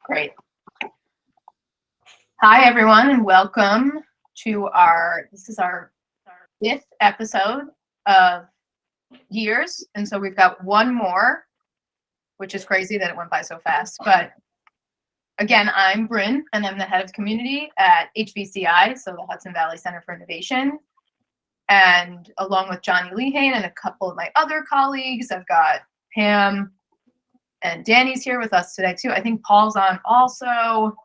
Great. Hi, everyone, and welcome to our fifth episode of Years. And so we've got one more, which is crazy that it went by so fast. But again, I'm Bryn, and I'm the head of community at HVCI, so the Hudson Valley Center for Innovation. And along with Johnny Lehane and a couple of my other colleagues, I've got Pam and Danny's here with us today, too. I think Paul's on also,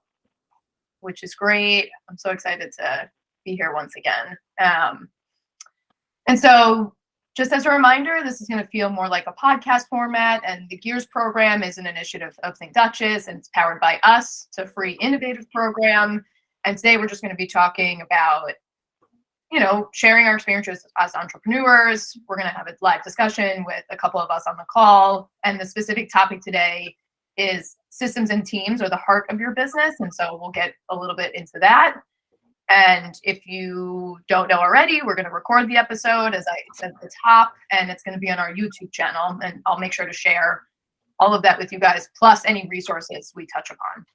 which is great. I'm so excited to be here once again. And so just as a reminder, this is going to feel more like a podcast format, and the Gears program is an initiative of ThinkDutchess, and it's powered by us. It's a free, innovative program. And today we're just going to be talking about, sharing our experiences as entrepreneurs. We're going to have a live discussion with a couple of us on the call. And the specific topic today is systems and teams are the heart of your business. And so we'll get a little bit into that. And if you don't know already, we're going to record the episode, as I said at the top, and it's going to be on our YouTube channel. And I'll make sure to share all of that with you guys, plus any resources we touch upon.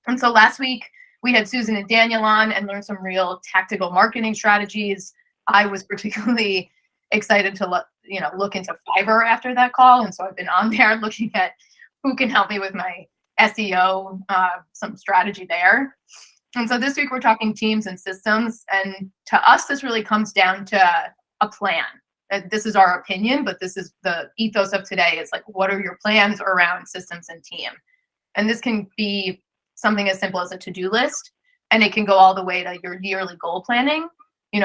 And so last week, we had Susan and Daniel on and learned some real tactical marketing strategies. I was particularly excited to look into Fiverr after that call. And so I've been on there looking at who can help me with my SEO, some strategy there. And so this week we're talking teams and systems. And to us, this really comes down to a plan. This is our opinion, but this is the ethos of today. Is like, what are your plans around systems and team? And this can be something as simple as a to-do list, and it can go all the way to your yearly goal planning. You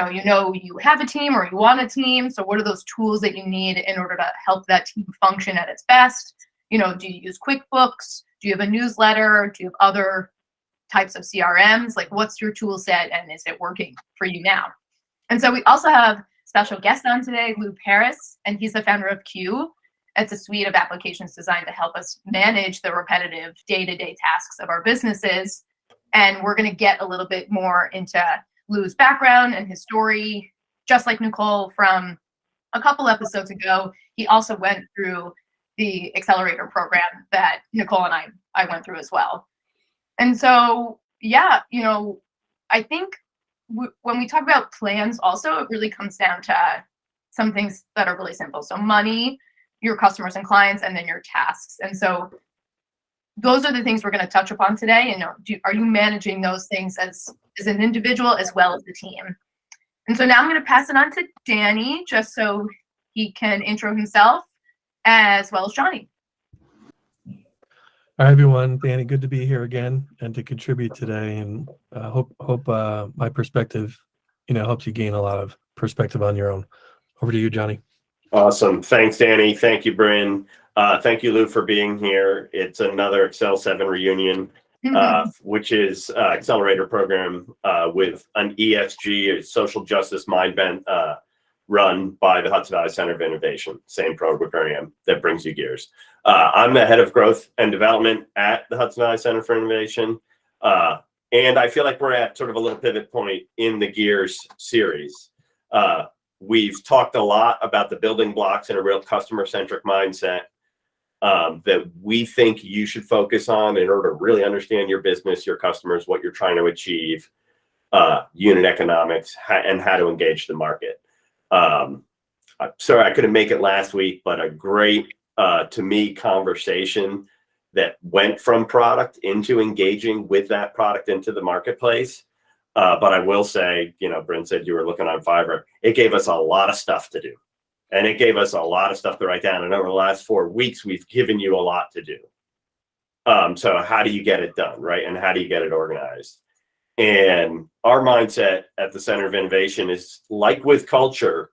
have a team or you want a team. So what are those tools that you need in order to help that team function at its best? Do you use QuickBooks? Do you have a newsletter? Do you have other types of CRMs? Like, what's your tool set, and is it working for you now? And so we also have special guest on today, Lou Paris, and he's the founder of Q. It's a suite of applications designed to help us manage the repetitive day-to-day tasks of our businesses. And we're going to get a little bit more into Lou's background and his story. Just like Nicole from a couple episodes ago, he also went through the accelerator program that Nicole and I went through as well. And so, I think when we talk about plans also, it really comes down to some things that are really simple. So money, your customers and clients, and then your tasks. And so those are the things we're going to touch upon today. And are you managing those things as an individual as well as the team? And so now I'm going to pass it on to Danny, just so he can intro himself, as well as Johnny. Hi, everyone. Danny, good to be here again and to contribute today. And hope my perspective, helps you gain a lot of perspective on your own. Over to you, Johnny. Awesome. Thanks, Danny. Thank you, Bryn. Thank you, Lou, for being here. It's another Excel 7 reunion, which is accelerator program with an ESG, a social justice mind bent, run by the Hudson Valley Center of Innovation, same program that brings you Gears. I'm the head of growth and development at the Hudson Valley Center for Innovation. And I feel like we're at sort of a little pivot point in the Gears series. We've talked a lot about the building blocks and a real customer-centric mindset that we think you should focus on in order to really understand your business, your customers, what you're trying to achieve, unit economics, and how to engage the market. Sorry, I couldn't make it last week, but a great, to me, conversation that went from product into engaging with that product into the marketplace. But I will say, Bryn said you were looking on Fiverr. It gave us a lot of stuff to do. And it gave us a lot of stuff to write down. And over the last 4 weeks, we've given you a lot to do. So how do you get it done, right? And how do you get it organized? And our mindset at the Center of Innovation is, like with culture,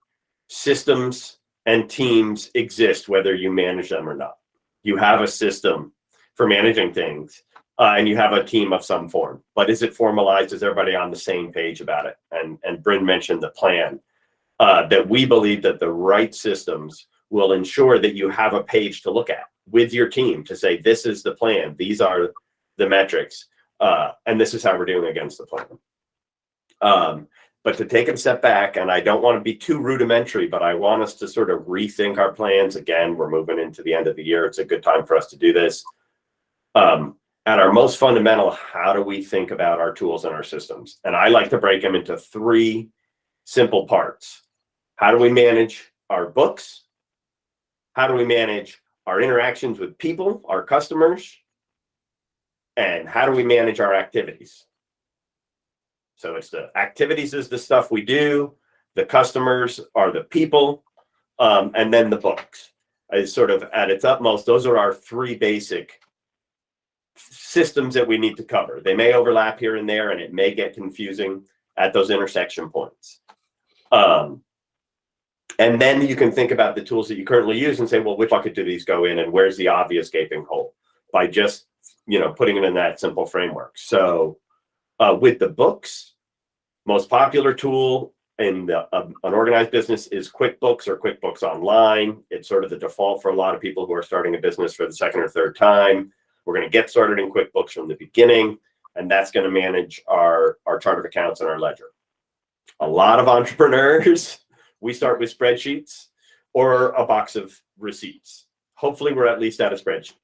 systems and teams exist whether you manage them or not. You have a system for managing things. And you have a team of some form, but is it formalized? Is everybody on the same page about it? And Bryn mentioned the plan, that we believe that the right systems will ensure that you have a page to look at with your team to say, this is the plan, these are the metrics, and this is how we're doing against the plan. But to take a step back, and I don't want to be too rudimentary, but I want us to sort of rethink our plans. Again, we're moving into the end of the year. It's a good time for us to do this. at our most fundamental, how do we think about our tools and our systems? And I like to break them into 3 simple parts. How do we manage our books? How do we manage our interactions with people, our customers? And how do we manage our activities? So it's the activities is the stuff we do, the customers are the people, and then the books is sort of at its utmost. Those are our 3 basic systems that we need to cover. They may overlap here and there, and it may get confusing at those intersection points. And then you can think about the tools that you currently use and say, well, which bucket do these go in, and where's the obvious gaping hole, by just, putting it in that simple framework. So with the books, most popular tool in an organized business is QuickBooks or QuickBooks Online. It's sort of the default for a lot of people who are starting a business for the 2nd or 3rd time. We're going to get started in QuickBooks from the beginning, and that's going to manage our chart of accounts and our ledger. A lot of entrepreneurs, we start with spreadsheets or a box of receipts. Hopefully we're at least at a spreadsheet.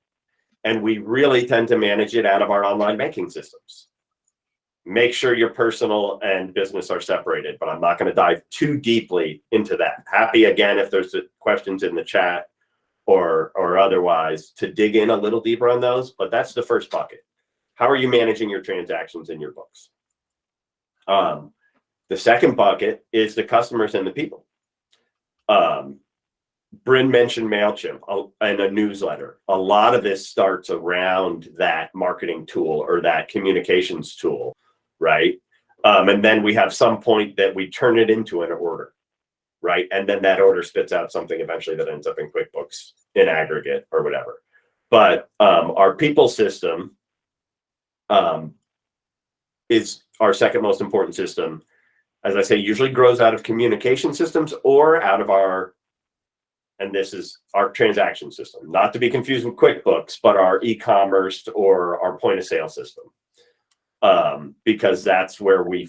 And we really tend to manage it out of our online banking systems. Make sure your personal and business are separated, but I'm not going to dive too deeply into that. Happy, again, if there's questions in the chat or otherwise, to dig in a little deeper on those, but that's the first bucket. How are you managing your transactions in your books? The second bucket is the customers and the people. Bryn mentioned MailChimp and a newsletter. A lot of this starts around that marketing tool or that communications tool, right? And then we have some point that we turn it into an order, right? And then that order spits out something eventually that ends up in QuickBooks in aggregate or whatever. But our people system is our second most important system. As I say, usually grows out of communication systems or out of and this is our transaction system, not to be confused with QuickBooks, but our e-commerce or our point of sale system, because that's where we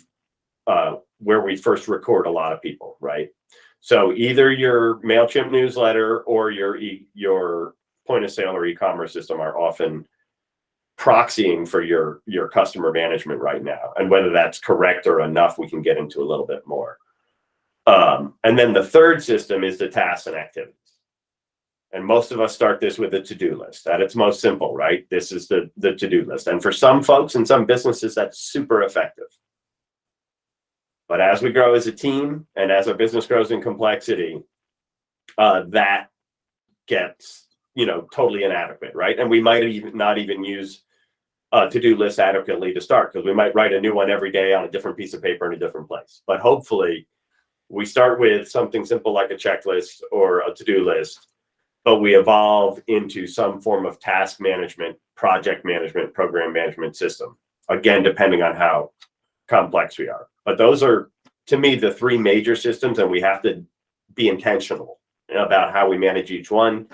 first record a lot of people, right? So either your MailChimp newsletter or your point of sale or e-commerce system are often proxying for your customer management right now. And whether that's correct or enough, we can get into a little bit more. And then the third system is the tasks and activities. And most of us start this with a to-do list. At its most simple, right? This is the to-do list. And for some folks and some businesses, that's super effective. But as we grow as a team and as our business grows in complexity, that gets, totally inadequate, right? And we might not even use to-do lists adequately to start, because we might write a new one every day on a different piece of paper in a different place. But hopefully we start with something simple like a checklist or a to-do list, but we evolve into some form of task management, project management, program management system, again, depending on how complex we are. But those are, to me, the 3 major systems, and we have to be intentional about how we manage each one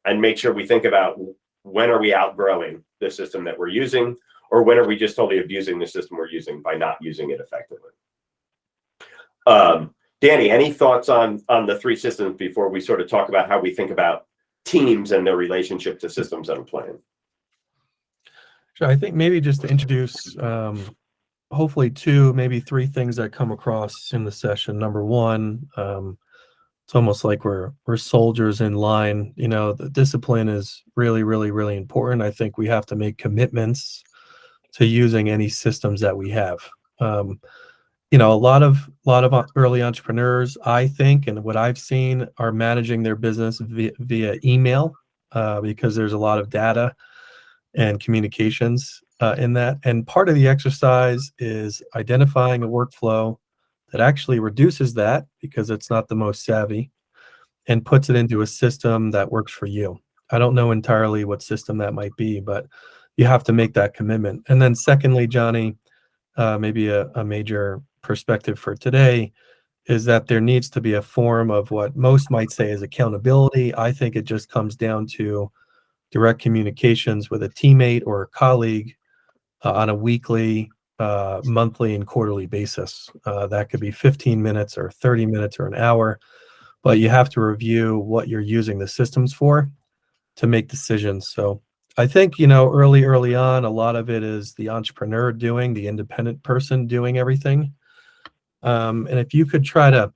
and make sure we think about when are we outgrowing the system that we're using, or when are we just totally abusing the system we're using by not using it effectively. Danny, any thoughts on the 3 systems before we sort of talk about how we think about teams and their relationship to systems that are playing? Sure. I think maybe just to introduce hopefully 2, maybe 3 things that come across in the session. Number 1, it's almost like we're soldiers in line. The discipline is really, really, really important. I think we have to make commitments to using any systems that we have. A lot of early entrepreneurs, I think, and what I've seen, are managing their business via email because there's a lot of data and communications in that. And part of the exercise is identifying a workflow that actually reduces that, because it's not the most savvy, and puts it into a system that works for you. I don't know entirely what system that might be, but you have to make that commitment. And then secondly, Johnny, maybe a major perspective for today is that there needs to be a form of what most might say is accountability. I think it just comes down to direct communications with a teammate or a colleague on a weekly, monthly, and quarterly basis. That could be 15 minutes or 30 minutes or an hour, but you have to review what you're using the systems for to make decisions. So I think, early on, a lot of it is the entrepreneur doing, the independent person doing everything. And if you could try to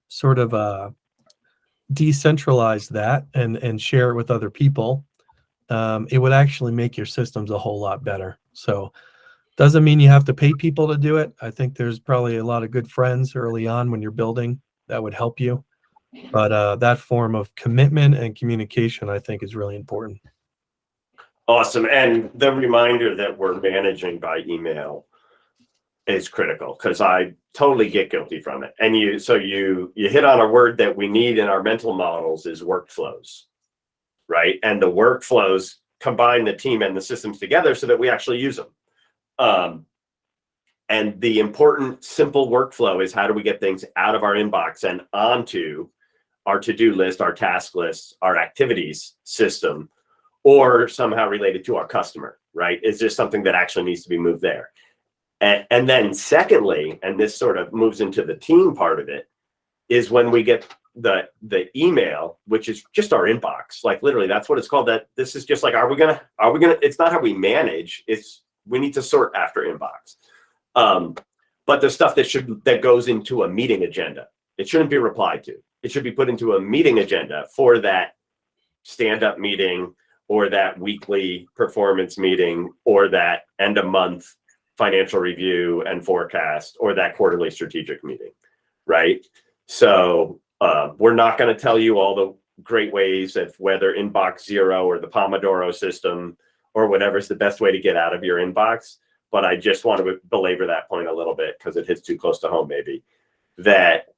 sort of decentralize that and share it with other people, it would actually make your systems a whole lot better. So doesn't mean you have to pay people to do it. I think there's probably a lot of good friends early on when you're building that would help you. But that form of commitment and communication, I think, is really important. Awesome. And the reminder that we're managing by email is critical, because I totally get guilty from it. And you hit on a word that we need in our mental models is workflows, right? And the workflows combine the team and the systems together so that we actually use them. And the important, simple workflow is, how do we get things out of our inbox and onto our to-do list, our task list, our activities system, or somehow related to our customer, right? Is this something that actually needs to be moved there? And then secondly, and this sort of moves into the team part of it, is when we get the email, which is just our inbox. Like literally, that's what it's called. That this is just like, are we gonna, it's not how we manage, we need to sort after inbox. But the stuff that goes into a meeting agenda, it shouldn't be replied to. It should be put into a meeting agenda for that stand-up meeting, or that weekly performance meeting, or that end of month financial review and forecast, or that quarterly strategic meeting, right? So we're not going to tell you all the great ways of whether inbox zero or the Pomodoro system or whatever's the best way to get out of your inbox. But I just want to belabor that point a little bit, because it hits too close to home, maybe, that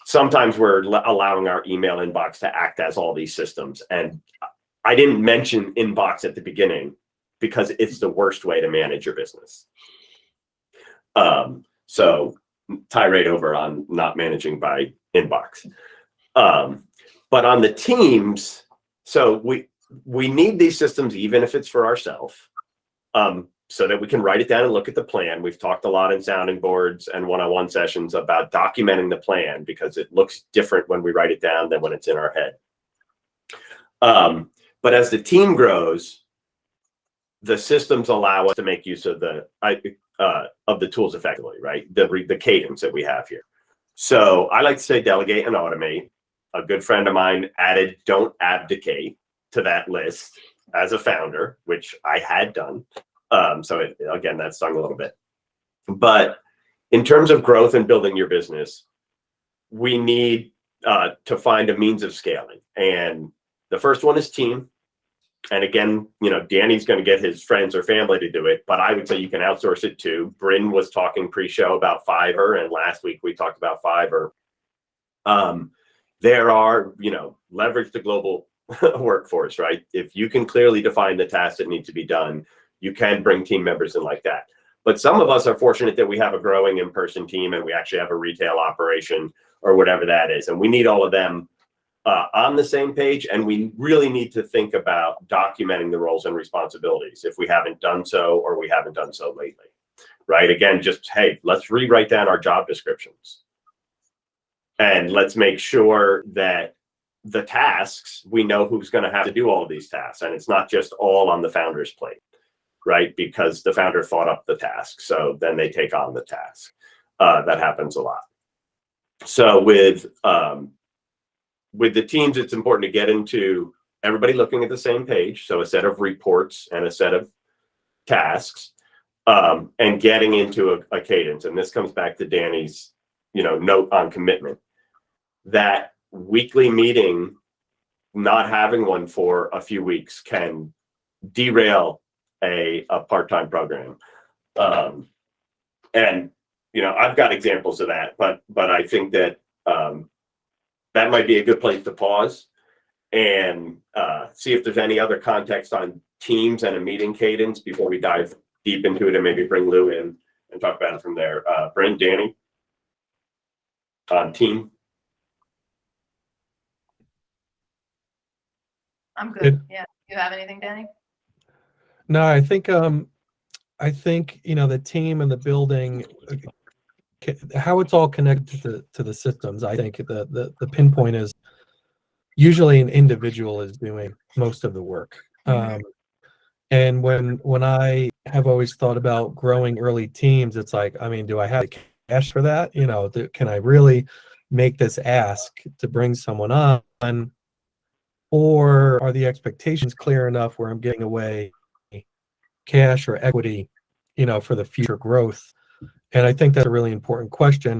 sometimes we're allowing our email inbox to act as all these systems. And I didn't mention inbox at the beginning because it's the worst way to manage your business. So tirade over on not managing by inbox. But on the teams, so we need these systems, even if it's for ourselves, so that we can write it down and look at the plan. We've talked a lot in sounding boards and one-on-one sessions about documenting the plan, because it looks different when we write it down than when it's in our head. But as the team grows, the systems allow us to make use of the tools effectively, right? The cadence that we have here. So I like to say delegate and automate. A good friend of mine added don't abdicate to that list as a founder, which I had done. Again, that stung a little bit. But in terms of growth and building your business, we need to find a means of scaling. And the first one is team. And again, Danny's going to get his friends or family to do it, but I would say you can outsource it too. Bryn was talking pre-show about Fiverr, and last week we talked about Fiverr. There are, leverage the global workforce, right? If you can clearly define the tasks that need to be done, you can bring team members in like that. But some of us are fortunate that we have a growing in-person team, and we actually have a retail operation or whatever that is. And we need all of them on the same page, and we really need to think about documenting the roles and responsibilities if we haven't done so, or we haven't done so lately, right? Again, just, hey, let's rewrite down our job descriptions, and let's make sure that the tasks, we know who's going to have to do all of these tasks, and it's not just all on the founder's plate, right? Because the founder thought up the task, so then they take on the task. That happens a lot. So with the teams, it's important to get into everybody looking at the same page. So a set of reports and a set of tasks, and getting into a cadence. And this comes back to Danny's, note on commitment. That weekly meeting, not having one for a few weeks, can derail a part-time program. And I've got examples of that, but I think that that might be a good place to pause and see if there's any other context on teams and a meeting cadence before we dive deep into it, and maybe bring Lou in and talk about it from there. Bryn, Danny, on team. I'm good. Yeah. You have anything, Danny? No, I think the team and the building, how it's all connected to the systems. I think the pinpoint is usually an individual is doing most of the work. And when I have always thought about growing early teams, it's like, I mean, do I have the cash for that? You know, can I really make this ask to bring someone on, or are the expectations clear enough where I'm giving away cash or equity, you know, for the future growth? And I think that's a really important question.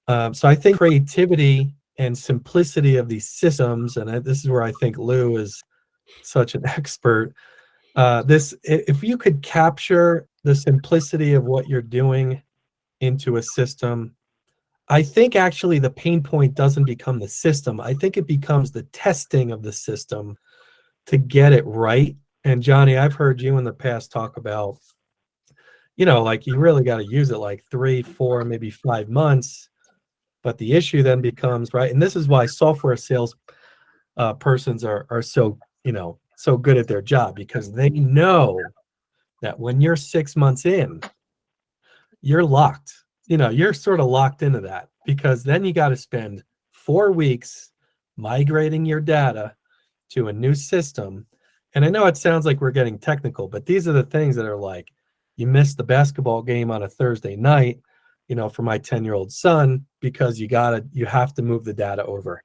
So I think creativity and simplicity of these systems, and this is where I think Lou is such an expert. If you could capture the simplicity of what you're doing into a system, I think actually the pain point doesn't become the system. I think it becomes the testing of the system to get it right. And Johnny, I've heard you in the past talk about, you know, like you really got to use it like 3, 4, maybe 5 months. But the issue then becomes, right, and this is why software sales persons are so, you know, so good at their job, because they know that when you're 6 months in, you're locked. You know, you're sort of locked into that, because then you got to spend 4 weeks migrating your data to a new system. And I know it sounds like we're getting technical, but these are the things that are like, you missed the basketball game on a Thursday night, you know, for my 10-year-old son, because you have to move the data over,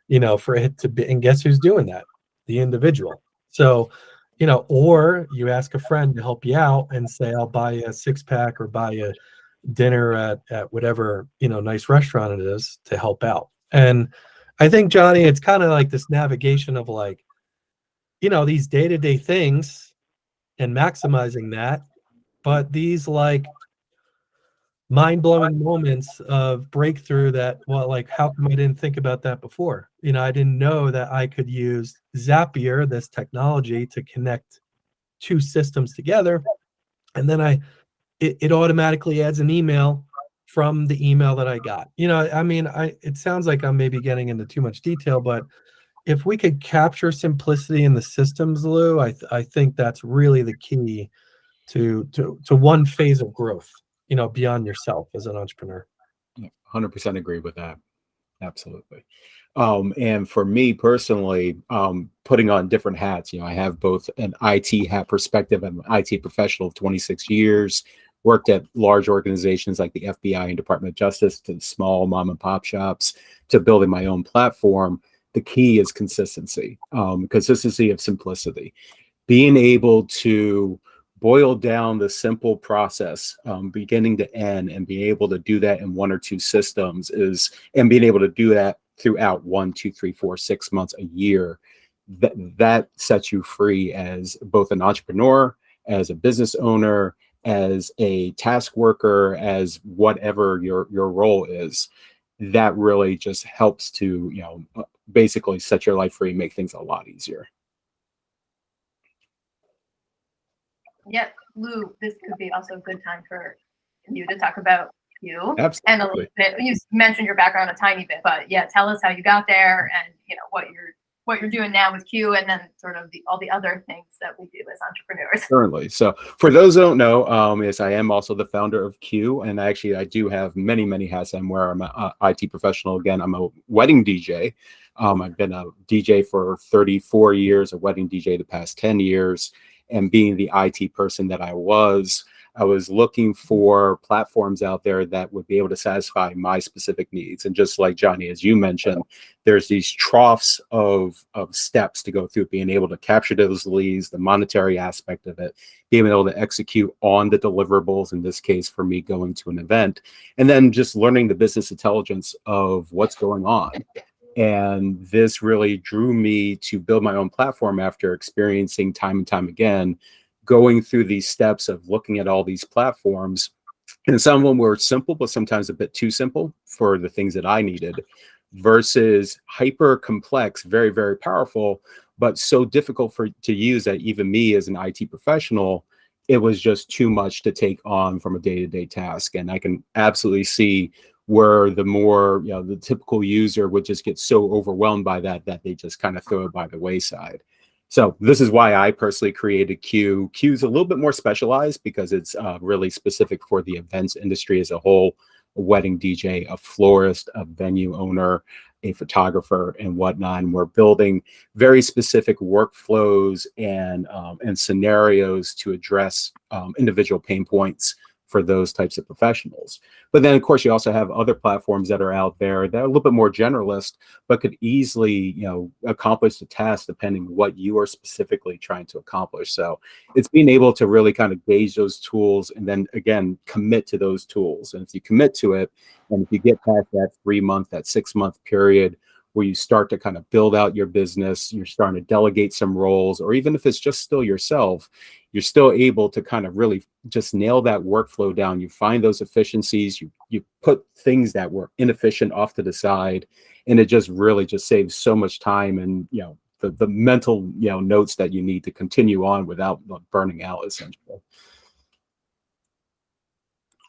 you know, for it to be, and guess who's doing that? The individual. So, you know, or you ask a friend to help you out and say, I'll buy you a 6-pack or buy you dinner at whatever, you know, nice restaurant it is to help out. And I think, Johnny, it's kind of like this navigation of like, you know, these day-to-day things and maximizing that, but these like mind-blowing moments of breakthrough that, well, like, how come I didn't think about that before? You know, I didn't know that I could use Zapier, this technology, to connect 2 systems together. And then it automatically adds an email from the email that I got. You know, I mean, it sounds like I'm maybe getting into too much detail, but if we could capture simplicity in the systems, Lou, I think that's really the key to one phase of growth, you know, beyond yourself as an entrepreneur. 100% agree with that. Absolutely. And for me personally, putting on different hats, you know, I have both an IT hat perspective. I'm an IT professional of 26 years, worked at large organizations like the FBI and Department of Justice, to small mom and pop shops, to building my own platform. The key is consistency of simplicity, being able to boil down the simple process, beginning to end, and be able to do that in 1 or 2 systems and being able to do that throughout 1, 2, 3, 4, 6 months, a year, that sets you free as both an entrepreneur, as a business owner, as a task worker, as whatever your role is. That really just helps to, you know, basically set your life free and make things a lot easier. Yeah, Lou, this could be also a good time for you to talk about you. Absolutely. And a little bit. You mentioned your background a tiny bit, but yeah, tell us how you got there, and you know what you're doing now with Q, and then sort of all the other things that we do as entrepreneurs. Certainly. So for those who don't know, yes, I am also the founder of Q, and actually I do have many hats. I'm an IT professional. Again, I'm a wedding DJ. I've been a DJ for 34 years, a wedding DJ the past 10 years. And being the IT person that I was looking for platforms out there that would be able to satisfy my specific needs. And just like Johnny, as you mentioned, there's these troughs of steps to go through, being able to capture those leads, the monetary aspect of it, being able to execute on the deliverables, in this case, for me, going to an event, and then just learning the business intelligence of what's going on. And this really drew me to build my own platform after experiencing time and time again, going through these steps of looking at all these platforms. And some of them were simple, but sometimes a bit too simple for the things that I needed, versus hyper complex, very, very powerful, but so difficult to use that even me as an IT professional, it was just too much to take on from a day-to-day task. And I can absolutely see where the more, you know, the typical user would just get so overwhelmed by that they just kind of throw it by the wayside. So this is why I personally created Q. Q's a little bit more specialized because it's really specific for the events industry as a whole. A wedding DJ, a florist, a venue owner, a photographer and whatnot. And we're building very specific workflows and scenarios to address individual pain points for those types of professionals. But then, of course, you also have other platforms that are out there that are a little bit more generalist, but could easily, accomplish the task depending on what you are specifically trying to accomplish. So it's being able to really kind of gauge those tools and then, again, commit to those tools. And if you commit to it, and if you get past that 3-month, that 6-month period where you start to kind of build out your business, you're starting to delegate some roles, or even if it's just still yourself, you're still able to kind of really just nail that workflow down. You find those efficiencies, you put things that were inefficient off to the side, and it just really just saves so much time and, the mental, notes that you need to continue on without burning out, essentially.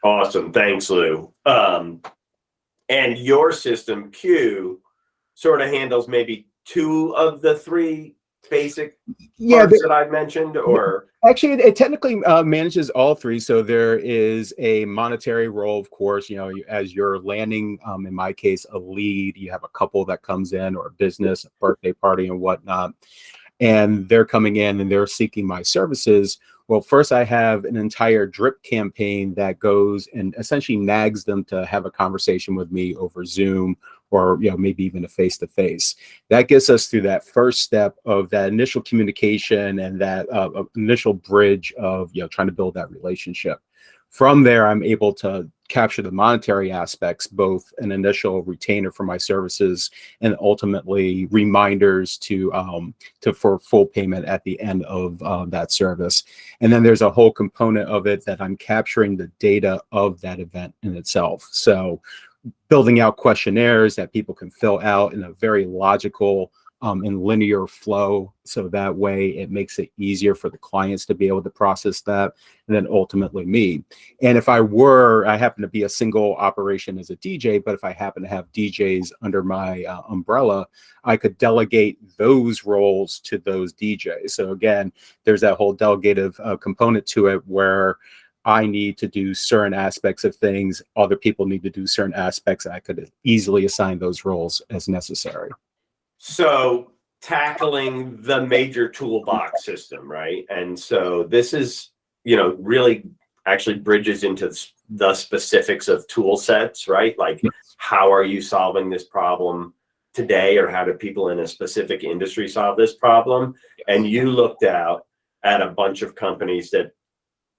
Awesome. Thanks, Lou. And your system, Q, sort of handles maybe 2 of the 3 basic parts that I've mentioned, or actually it technically manages all 3. So there is a monetary role, of course, as you're landing, in my case, a lead, you have a couple that comes in, or a business, a birthday party and whatnot, and they're coming in and they're seeking my services. Well, first I have an entire drip campaign that goes and essentially nags them to have a conversation with me over Zoom, or maybe even a face-to-face. That gets us through that first step of that initial communication and that initial bridge of trying to build that relationship. From there, I'm able to capture the monetary aspects, both an initial retainer for my services and ultimately reminders for full payment at the end of that service. And then there's a whole component of it that I'm capturing the data of that event in itself. So building out questionnaires that people can fill out in a very logical and linear flow. So that way it makes it easier for the clients to be able to process that, and then ultimately me. And if I happen to be a single operation as a DJ, but if I happen to have DJs under my umbrella, I could delegate those roles to those DJs. So again, there's that whole delegative component to it where I need to do certain aspects of things, other people need to do certain aspects, and I could easily assign those roles as necessary. So tackling the major toolbox system, right? And so this is, really actually bridges into the specifics of tool sets, right? Like, how are you solving this problem today, or how do people in a specific industry solve this problem? And you looked out at a bunch of companies that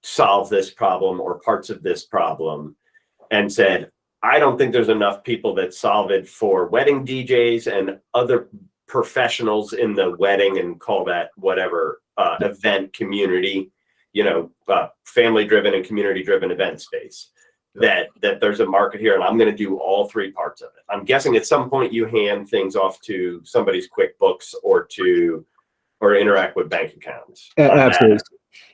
solve this problem or parts of this problem and said, I don't think there's enough people that solve it for wedding DJs and other professionals in the wedding, and call that whatever event community, family driven and community driven event space. That there's a market here, and I'm going to do all 3 parts of it. I'm guessing at some point you hand things off to somebody's QuickBooks or interact with bank accounts. Absolutely.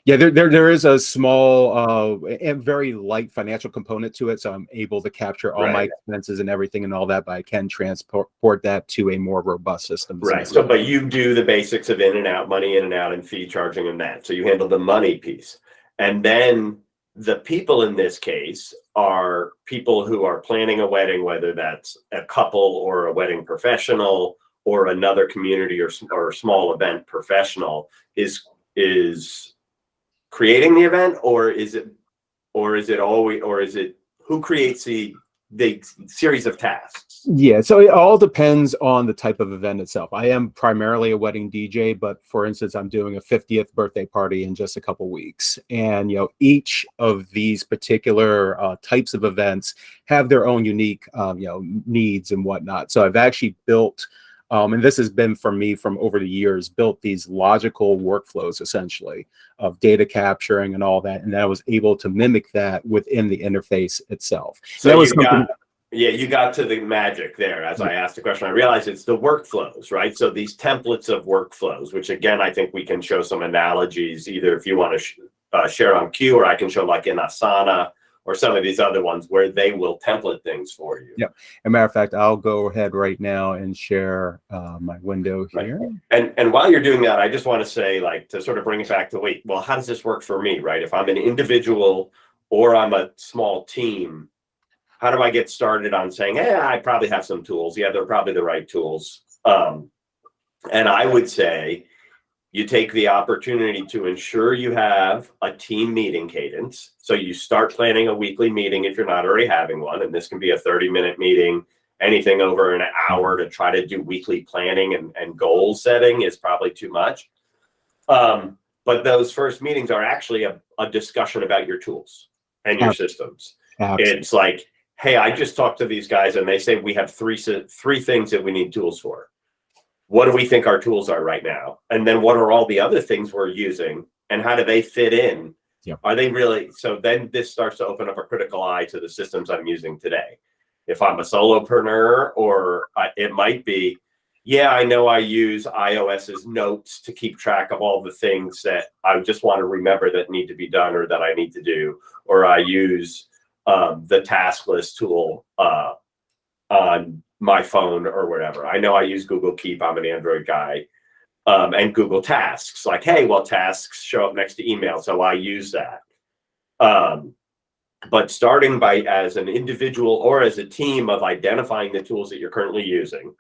Yeah, there is a small and very light financial component to it, so I'm able to capture all my expenses and everything and all that, but I can transport that to a more robust system. Right. So, but you do the basics of in and out, money in and out, and fee charging and that. So you handle the money piece, and then the people in this case are people who are planning a wedding, whether that's a couple or a wedding professional or another community or small event professional is creating the event, or is it who creates the series of tasks? Yeah, so it all depends on the type of event itself. I am primarily a wedding DJ, but for instance, I'm doing a 50th birthday party in just a couple weeks. And, each of these particular types of events have their own unique, needs and whatnot. So I've actually built, and this has been for me from over the years, built these logical workflows essentially of data capturing and all that. And then I was able to mimic that within the interface itself. So that was you got to the magic there. As I asked the question, I realized it's the workflows, right? So these templates of workflows, which again, I think we can show some analogies, either if you want to share on Q, or I can show like in Asana or some of these other ones where they will template things for you. Yeah. As a matter of fact, I'll go ahead right now and share my window here. Right. And while you're doing that, I just want to say, like, to sort of bring it back to, well, how does this work for me, right? If I'm an individual or I'm a small team, how do I get started on saying, hey, I probably have some tools. Yeah, they're probably the right tools. And I would say you take the opportunity to ensure you have a team meeting cadence. So you start planning a weekly meeting if you're not already having one. And this can be a 30-minute meeting. Anything over an hour to try to do weekly planning and goal setting is probably too much. But those first meetings are actually a discussion about your tools and your systems. Absolutely. It's like, hey, I just talked to these guys and they say we have three things that we need tools for. What do we think our tools are right now? And then what are all the other things we're using and how do they fit in? Yep. Are they really? So then this starts to open up a critical eye to the systems I'm using today. If I'm a solopreneur, or it might be, yeah, I know I use iOS's notes to keep track of all the things that I just want to remember that need to be done or that I need to do. Or I use the task list tool on my phone or whatever. I know I use Google Keep. I'm an Android guy. And Google Tasks. Like, hey, well, tasks show up next to email, so I use that. But starting by as an individual or as a team of identifying the tools that you're currently using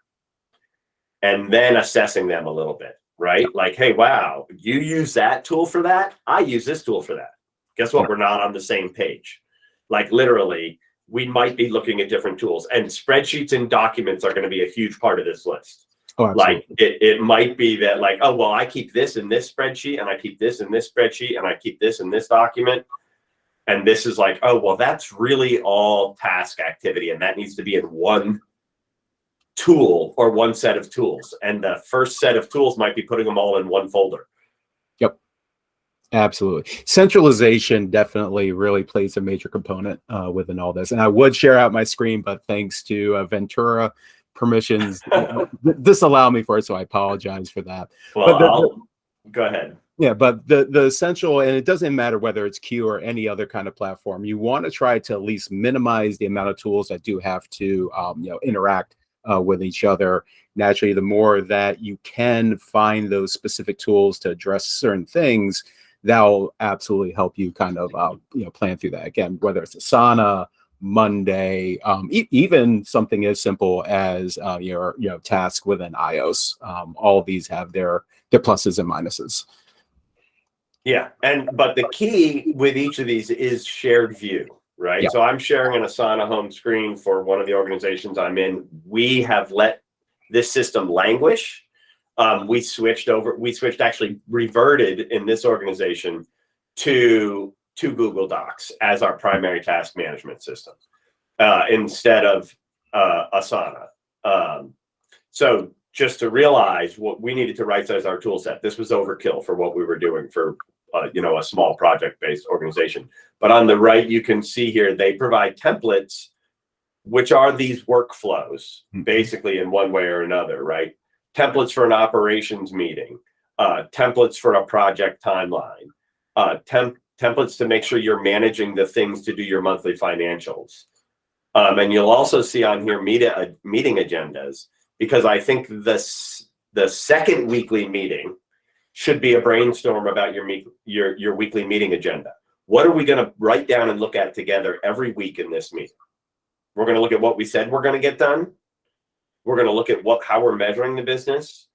and then assessing them a little bit, right? Like, hey, wow, you use that tool for that. I use this tool for that. Guess what? We're not on the same page. Like literally, we might be looking at different tools, and spreadsheets and documents are going to be a huge part of this list. Oh, absolutely. Like it might be that like, oh, well, I keep this in this spreadsheet and I keep this in this spreadsheet and I keep this in this document. And this is like, oh, well, that's really all task activity. And that needs to be in one tool or one set of tools. And the first set of tools might be putting them all in one folder. Yep. Absolutely. Centralization definitely really plays a major component within all this. And I would share out my screen, but thanks to Ventura permissions disallow me for it. So I apologize for that. Well, go ahead. Yeah, but the essential, and it doesn't matter whether it's Q or any other kind of platform, you want to try to at least minimize the amount of tools that do have to interact with each other. Naturally, the more that you can find those specific tools to address certain things, that'll absolutely help you kind of plan through that. Again, whether it's Asana, Monday, even something as simple as your task within iOS. All of these have their pluses and minuses. Yeah, but the key with each of these is shared view, right? Yeah. So I'm sharing an Asana home screen for one of the organizations I'm in. We have let this system languish. We actually reverted in this organization to Google Docs as our primary task management system instead of Asana. So just to realize what we needed to right-size our tool set. This was overkill for what we were doing for a small project-based organization. But on the right, you can see here, they provide templates, which are these workflows, basically in one way or another, right? Templates for an operations meeting, templates for a project timeline, templates to make sure you're managing the things to do your monthly financials. And you'll also see on here meeting agendas, because I think the second weekly meeting should be a brainstorm about your weekly meeting agenda. What are we going to write down and look at together every week in this meeting? We're going to look at what we said we're going to get done. We're going to look at how we're measuring the business,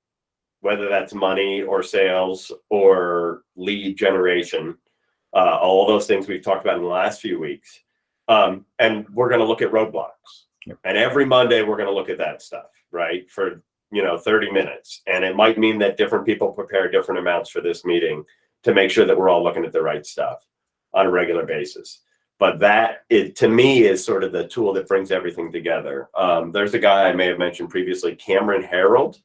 whether that's money or sales or lead generation, all those things we've talked about in the last few weeks. And we're going to look at roadblocks. Yep. And every Monday, we're going to look at that stuff, right? For 30 minutes. And it might mean that different people prepare different amounts for this meeting to make sure that we're all looking at the right stuff on a regular basis. But that, to me, is sort of the tool that brings everything together. There's a guy I may have mentioned previously, Cameron Herold,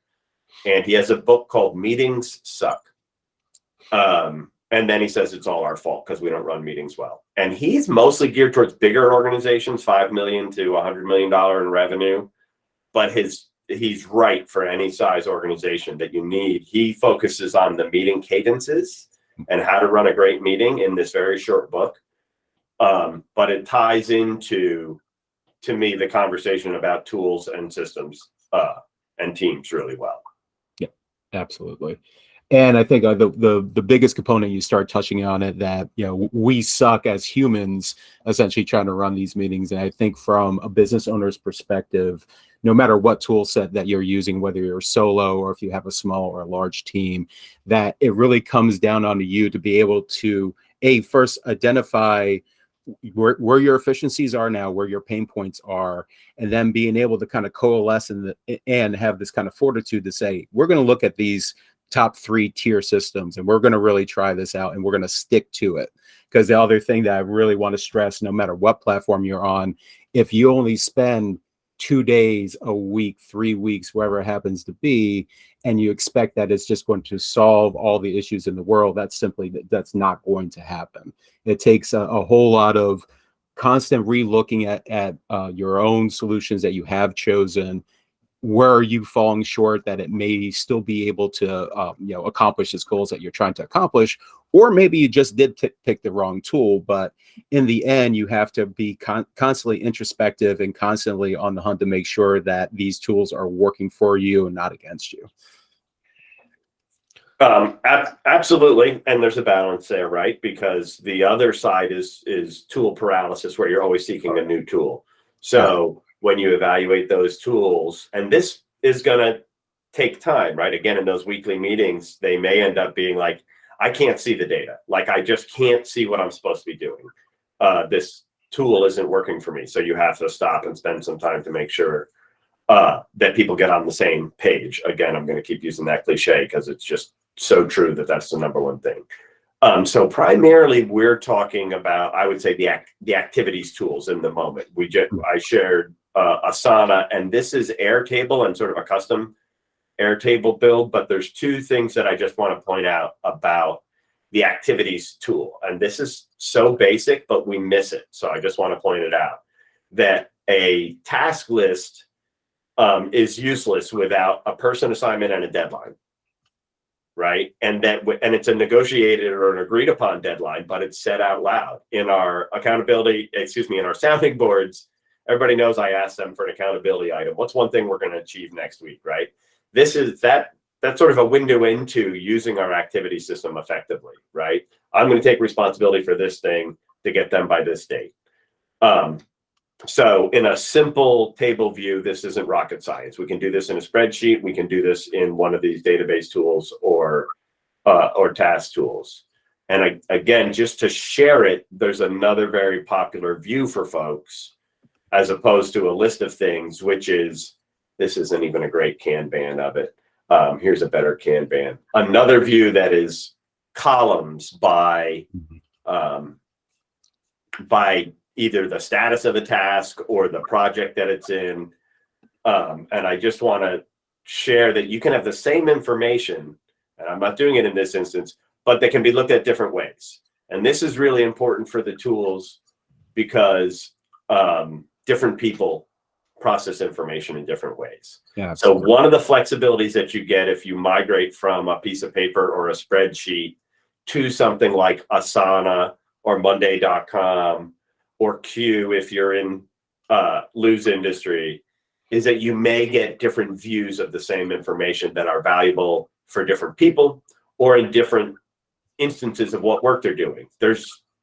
and he has a book called Meetings Suck. And then he says it's all our fault because we don't run meetings well. And he's mostly geared towards bigger organizations, $5 million to $100 million in revenue. But he's right for any size organization that you need. He focuses on the meeting cadences and how to run a great meeting in this very short book. But it ties into, to me, the conversation about tools and systems and teams really well. Yeah, absolutely. And I think the biggest component, you start touching on it, that, you know, we suck as humans essentially trying to run these meetings. And I think from a business owner's perspective, no matter what tool set that you're using, whether you're solo or if you have a small or a large team, that it really comes down onto you to be able to first identify where your efficiencies are now, where your pain points are, and then being able to kind of coalesce and have this kind of fortitude to say, we're going to look at these top 3 tier systems and we're going to really try this out and we're going to stick to it. Because the other thing that I really want to stress, no matter what platform you're on, if you only spend 2 days a week, 3 weeks, wherever it happens to be, and you expect that it's just going to solve all the issues in the world, that's not going to happen. It takes a whole lot of constant re-looking at your own solutions that you have chosen. Where are you falling short that it may still be able to accomplish its goals that you're trying to accomplish? Or maybe you just did pick the wrong tool, but in the end, you have to be constantly introspective and constantly on the hunt to make sure that these tools are working for you and not against you. Absolutely. And there's a balance there, right? Because the other side is tool paralysis, where you're always seeking a new tool. So when you evaluate those tools, and this is going to take time, right? Again, in those weekly meetings, they may end up being like, I can't see the data. Like, I just can't see what I'm supposed to be doing. This tool isn't working for me. So you have to stop and spend some time to make sure that people get on the same page. Again, I'm going to keep using that cliche because it's just so true that that's the number one thing. So primarily we're talking about, I would say, the activities tools in the moment. I shared Asana, and this is Airtable and sort of a custom Airtable build, but there's 2 things that I just want to point out about the activities tool. And this is so basic, but we miss it. So I just want to point it out, that a task list is useless without a person assignment and a deadline. Right. And it's a negotiated or an agreed upon deadline, but it's said out loud in our in our sounding boards. Everybody knows I asked them for an accountability item. What's one thing we're going to achieve next week? Right. That's sort of a window into using our activity system effectively. Right. I'm going to take responsibility for this thing to get them by this date. So in a simple table view, this isn't rocket science. We can do this in a spreadsheet. We can do this in one of these database tools or task tools. And again, just to share it, there's another very popular view for folks, as opposed to a list of things, which is, this isn't even a great Kanban of it. Here's a better Kanban. Another view that is columns by either the status of the task or the project that it's in. And I just want to share that you can have the same information, and I'm not doing it in this instance, but they can be looked at different ways. And this is really important for the tools because different people process information in different ways. Yeah, so one of the flexibilities that you get if you migrate from a piece of paper or a spreadsheet to something like Asana or Monday.com or Q, if you're in Lou's industry, is that you may get different views of the same information that are valuable for different people or in different instances of what work they're doing.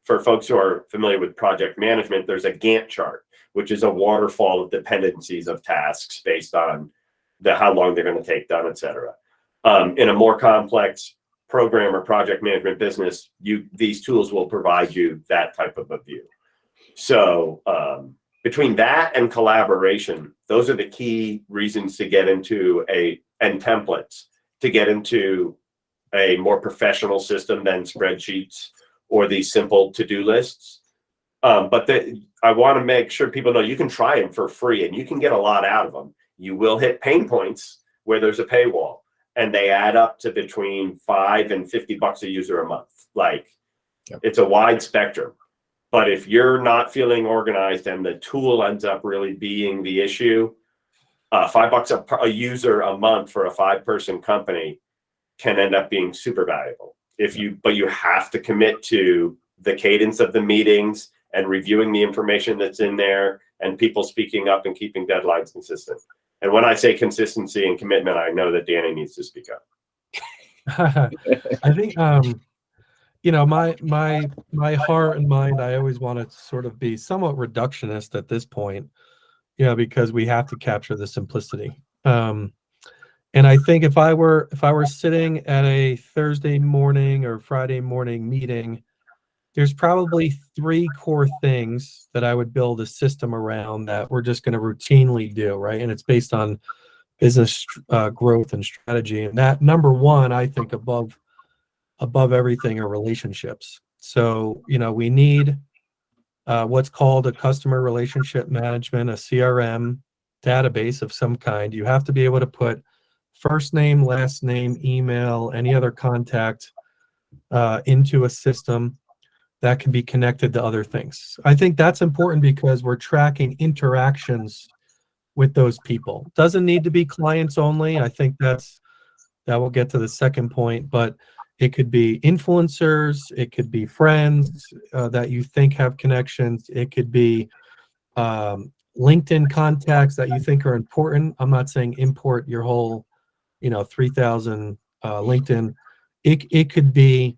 For folks who are familiar with project management, there's a Gantt chart, which is a waterfall of dependencies of tasks based on how long they're going to take done, et cetera. In a more complex program or project management business, these tools will provide you that type of a view. So between that and collaboration, those are the key reasons to get into and templates to get into a more professional system than spreadsheets or these simple to-do lists. But I want to make sure people know you can try them for free and you can get a lot out of them. You will hit pain points where there's a paywall, and they add up to between $5 and $50 a user a month. It's a wide spectrum. But if you're not feeling organized and the tool ends up really being the issue, $5 a user a month for a 5-person company can end up being super valuable. But you have to commit to the cadence of the meetings and reviewing the information that's in there and people speaking up and keeping deadlines consistent. And when I say consistency and commitment, I know that Danny needs to speak up. I think my heart and mind, I always want to sort of be somewhat reductionist at this point, because we have to capture the simplicity. And I think if I were sitting at a Thursday morning or Friday morning meeting, there's probably 3 core things that I would build a system around that we're just going to routinely do, right? And it's based on business growth and strategy. And that number one, I think above everything, are relationships. So, we need what's called a customer relationship management, a CRM database of some kind. You have to be able to put first name, last name, email, any other contact into a system that can be connected to other things. I think that's important because we're tracking interactions with those people. Doesn't need to be clients only. I think that will get to the second point, but it could be influencers, it could be friends that you think have connections, it could be LinkedIn contacts that you think are important. I'm not saying import your whole 3,000 LinkedIn. It could be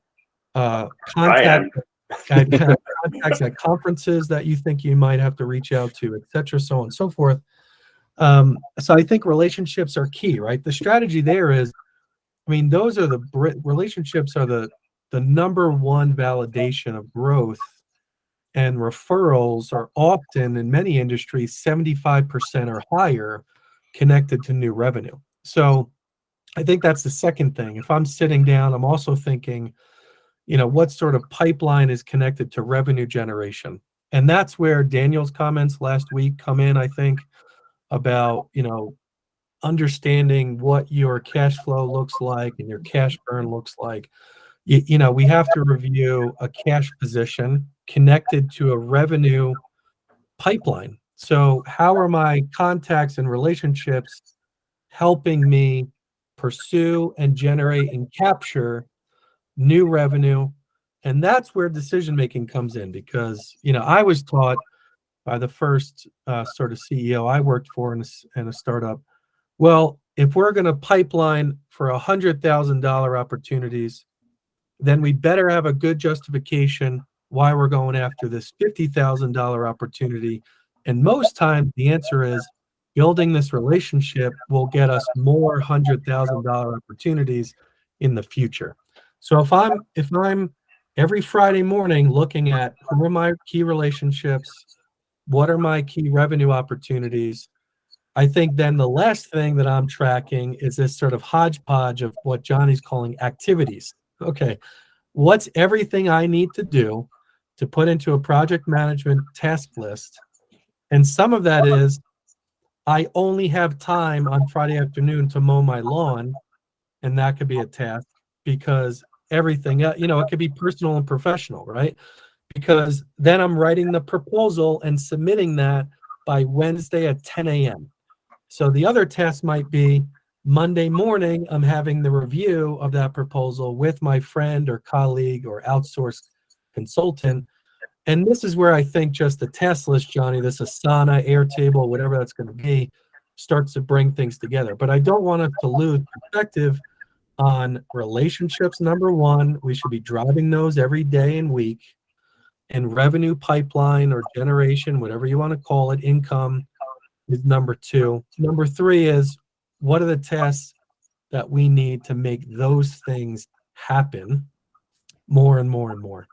I contact am. contacts at conferences that you think you might have to reach out to, et cetera, so on and so forth. So I think relationships are key, right? The strategy there is, those are relationships are the number one validation of growth, and referrals are often, in many industries, 75% or higher connected to new revenue. So I think that's the second thing. If I'm sitting down, I'm also thinking, what sort of pipeline is connected to revenue generation? And that's where Daniel's comments last week come in, I think, about, understanding what your cash flow looks like and your cash burn looks like. We have to review a cash position connected to a revenue pipeline. So how are my contacts and relationships helping me pursue and generate and capture new revenue? And that's where decision making comes in, because I was taught by the first sort of CEO I worked for in a startup, well, if we're going to pipeline for $100,000 opportunities, then we better have a good justification why we're going after this $50,000 opportunity. And most times the answer is building this relationship will get us more $100,000 opportunities in the future. So if I'm every Friday morning looking at who are my key relationships, what are my key revenue opportunities, I think then the last thing that I'm tracking is this sort of hodgepodge of what Johnny's calling activities. Okay, what's everything I need to do to put into a project management task list? And some of that is, I only have time on Friday afternoon to mow my lawn, and that could be a task, because everything, it could be personal and professional, right? Because then I'm writing the proposal and submitting that by Wednesday at 10 a.m. So the other task might be Monday morning, I'm having the review of that proposal with my friend or colleague or outsourced consultant. And this is where I think just the task list, Johnny, this Asana, Airtable, whatever that's going to be, starts to bring things together. But I don't want us to lose perspective on relationships. Number one, we should be driving those every day and week. And revenue pipeline or generation, whatever you want to call it, income, is number two. Number three is, what are the tasks that we need to make those things happen more and more and more?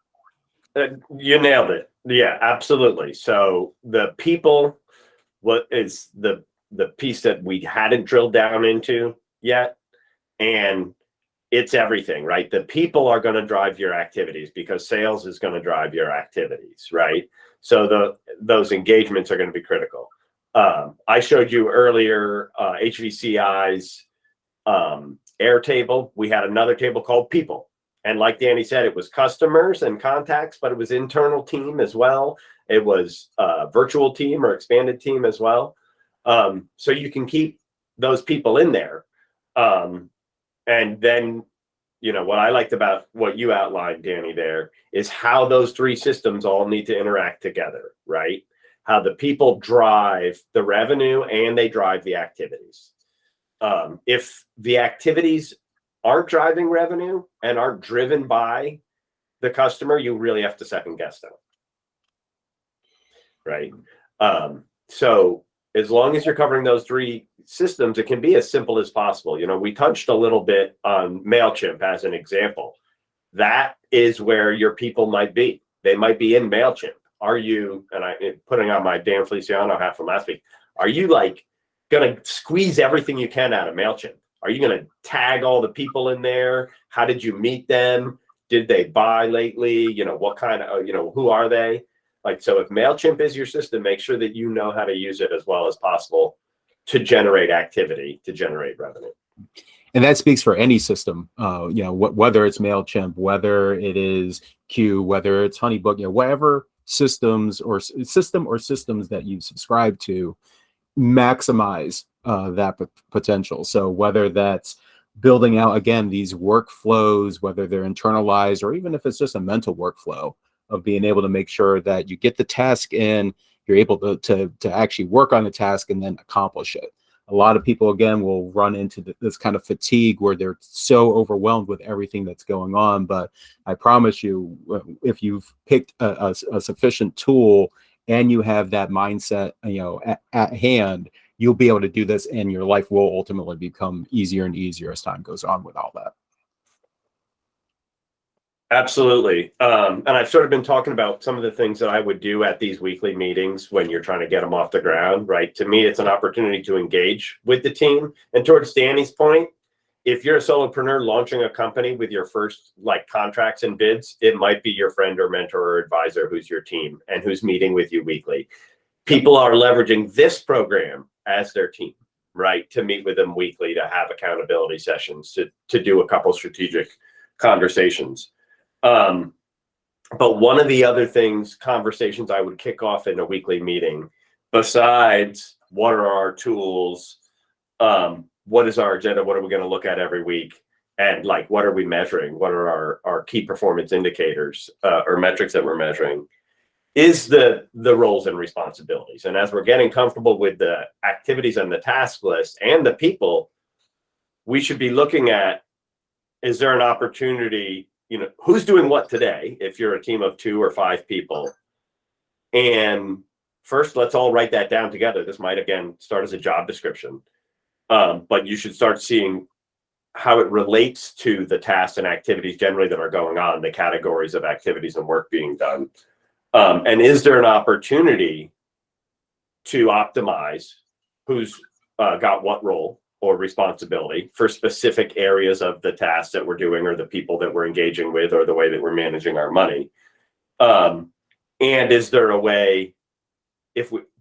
You nailed it. Yeah, absolutely. So the people, what is the piece that we hadn't drilled down into yet, and it's everything, right? The people are going to drive your activities, because sales is going to drive your activities, right? So those engagements are going to be critical. I showed you earlier HVCI's Airtable. We had another table called people. And like Danny said, it was customers and contacts, but it was internal team as well. It was virtual team or expanded team as well. So you can keep those people in there. And then, what I liked about what you outlined, Danny, there is how those three systems all need to interact together, right? How the people drive the revenue and they drive the activities. If the activities aren't driving revenue and aren't driven by the customer, you really have to second guess them. Right. So as long as you're covering those three systems, it can be as simple as possible. You know, we touched a little bit on MailChimp as an example. That is where your people might be. They might be in MailChimp. Are you, and I putting on my Dan Feliciano hat from last week, are you like going to squeeze everything you can out of MailChimp? Are you going to tag all the people in there? How did you meet them? Did they buy lately? You know, what kind of, you know, who are they? Like, so if MailChimp is your system, make sure that you know how to use it as well as possible to generate activity, to generate revenue. And that speaks for any system, you know, whether it's MailChimp, whether it is Q, whether it's Honeybook, you know, whatever systems or systems that you subscribe to, maximize that potential. So whether that's building out, again, these workflows, whether they're internalized or even if it's just a mental workflow of being able to make sure that you get the task in, you're able to actually work on the task and then accomplish it. A lot of people, again, will run into this kind of fatigue where they're so overwhelmed with everything that's going on. But I promise you, if you've picked a sufficient tool and you have that mindset, you know, at hand, you'll be able to do this, and your life will ultimately become easier and easier as time goes on with all that. Absolutely. And I've sort of been talking about some of the things that I would do at these weekly meetings when you're trying to get them off the ground, right? To me, it's an opportunity to engage with the team. And towards Danny's point, if you're a solopreneur launching a company with your first like contracts and bids, it might be your friend or mentor or advisor who's your team and who's meeting with you weekly. People are leveraging this program as their team, right? To meet with them weekly, to have accountability sessions, to do a couple strategic conversations. But one of the other conversations I would kick off in a weekly meeting, besides what are our tools, what is our agenda, what are we going to look at every week, and like what are we measuring, what are our key performance indicators or metrics that we're measuring, is the roles and responsibilities. And as we're getting comfortable with the activities on the task list and the people, we should be looking at, is there an opportunity, you know, who's doing what today if you're a team of 2 or 5 people? And first, let's all write that down together. This might, again, start as a job description, but you should start seeing how it relates to the tasks and activities generally that are going on, the categories of activities and work being done. And is there an opportunity to optimize who's got what role or responsibility for specific areas of the tasks that we're doing or the people that we're engaging with or the way that we're managing our money? And is there a way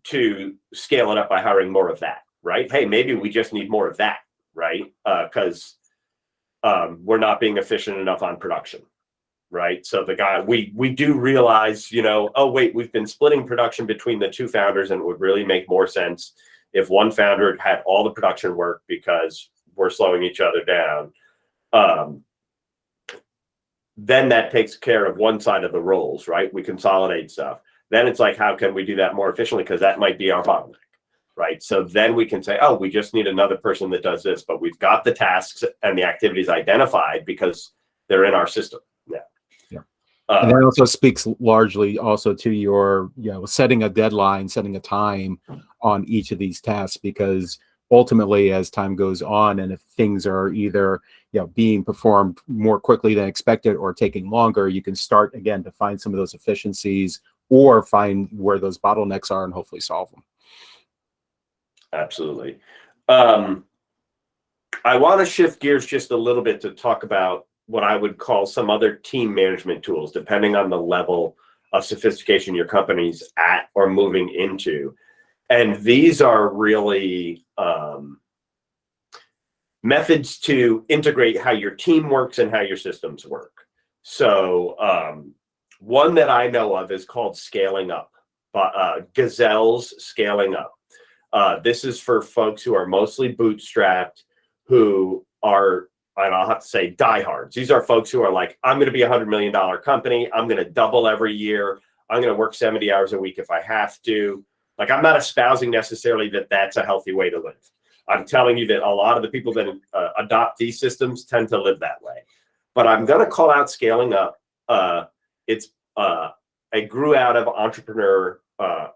to scale it up by hiring more of that, right? Hey, maybe we just need more of that, right? Because we're not being efficient enough on production, right? So we do realize, you know, oh, wait, we've been splitting production between the 2 founders, and it would really make more sense if one founder had all the production work because we're slowing each other down. Then that takes care of one side of the roles, right? We consolidate stuff. Then it's like, how can we do that more efficiently? Because that might be our bottleneck, right? So then we can say, oh, we just need another person that does this, but we've got the tasks and the activities identified because they're in our system now. And that also speaks largely also to your, you know, setting a deadline, setting a time on each of these tasks, because ultimately as time goes on and if things are either, you know, being performed more quickly than expected or taking longer, you can start again to find some of those efficiencies or find where those bottlenecks are and hopefully solve them. Absolutely. I want to shift gears just a little bit to talk about what I would call some other team management tools, depending on the level of sophistication your company's at or moving into. And these are really methods to integrate how your team works and how your systems work. So one that I know of is called Scaling Up, Gazelle's Scaling Up. This is for folks who are mostly bootstrapped, who are, and I'll have to say, diehards. These are folks who are like, I'm going to be a $100 million company. I'm going to double every year. I'm going to work 70 hours a week if I have to. Like, I'm not espousing necessarily that that's a healthy way to live. I'm telling you that a lot of the people that adopt these systems tend to live that way. But I'm going to call out scaling up. I grew out of entrepreneur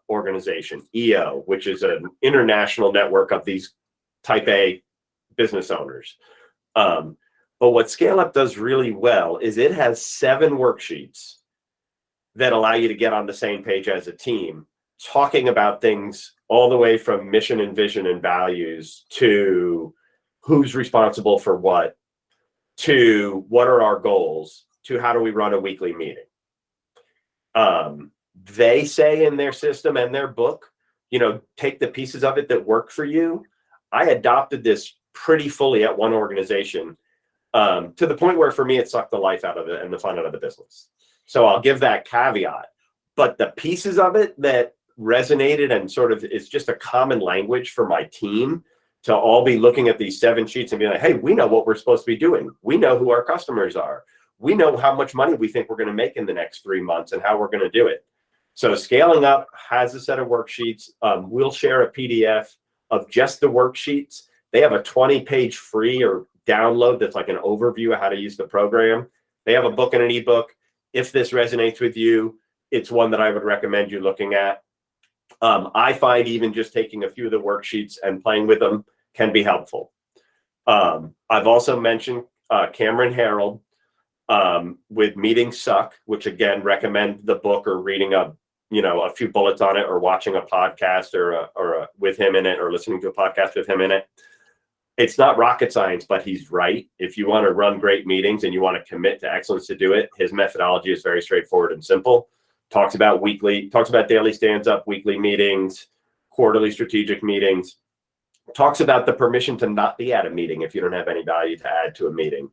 organization, EO, which is an international network of these type A business owners. But what Scale Up does really well is it has 7 worksheets that allow you to get on the same page as a team, talking about things all the way from mission and vision and values to who's responsible for what, to what are our goals, to how do we run a weekly meeting. They say in their system and their book, take the pieces of it that work for you. I adopted this pretty fully at one organization, to the point where for me, it sucked the life out of it and the fun out of the business. So I'll give that caveat, but the pieces of it that resonated and sort of is just a common language for my team to all be looking at these 7 sheets and be like, hey, we know what we're supposed to be doing. We know who our customers are. We know how much money we think we're going to make in the next 3 months and how we're going to do it. So Scaling Up has a set of worksheets. We'll share a PDF of just the worksheets. They have a 20-page free or download that's like an overview of how to use the program. They have a book and an ebook. If this resonates with you, it's one that I would recommend you looking at. I find even just taking a few of the worksheets and playing with them can be helpful. I've also mentioned Cameron Harold with Meetings Suck, which again, recommend the book or reading a few bullets on it or watching a podcast or with him in it or listening to a podcast with him in it. It's not rocket science, but he's right. If you want to run great meetings and you want to commit to excellence to do it, his methodology is very straightforward and simple. Talks about daily stand-up, weekly meetings, quarterly strategic meetings. Talks about the permission to not be at a meeting if you don't have any value to add to a meeting